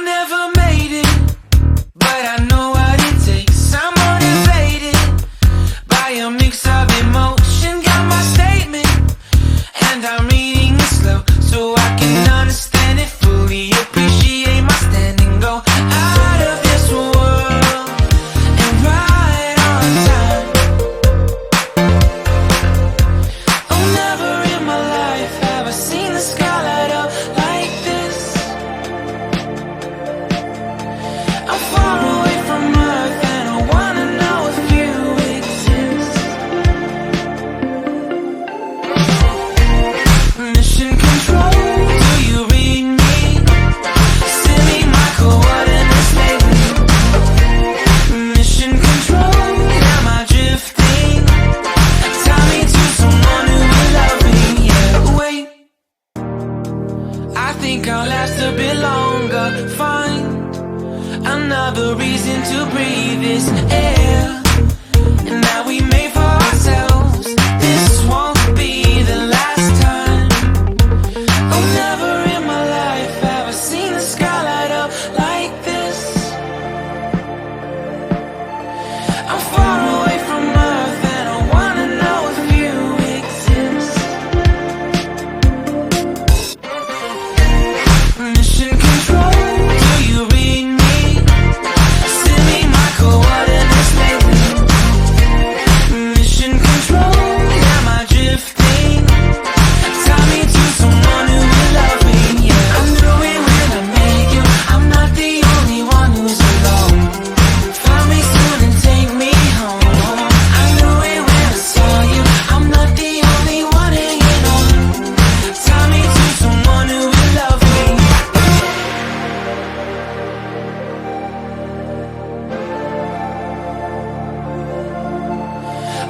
never made it, but I know what it takes. I'm motivated by a mix of emotion. Got my statement, and I'm reading it slow so I can understand it fully. Appreciate my standing, go out of this world and right on time. Oh, never in my life have I seen the sky light up like this. I'm far away from Earth and I wanna know if you exist. Mission control, do you read me? Send me my coordinates lately. Mission control, am I drifting? Tie me to someone who will love me. Yeah, wait, I think I'll last a bit longer. Find another reason to breathe this air, and that we made for ourselves. This won't be the last time. Oh, never in my life have I seen the sky light up like this. I'm far away from Earth and I wanna know if you exist. Mission control, do you read me? Send me my coordinates lately. Mission control, am I drifting? Tie me to someone who will love me. Yeah, I knew it when I met you. I'm not the only one who's alone. Find me soon and take me home. I knew it when I saw you. I'm not the only one hanging on. Tie me to someone who will love me.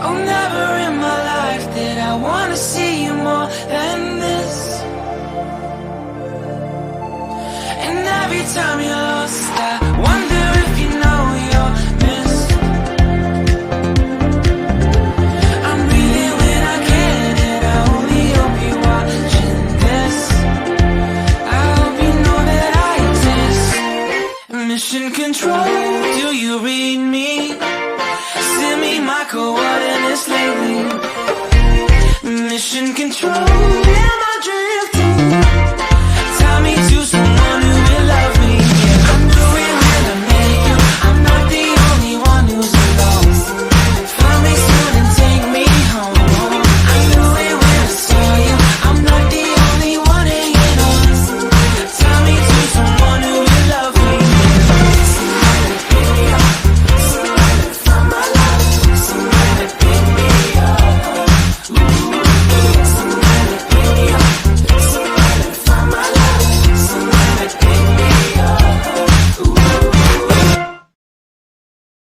Oh, never in my life did I wanna see you more than this. And every time you're lost, I wonder if you know you're missed. I'm breathing when I can, and I only hope you're watching this. I hope you know that I exist. Mission control,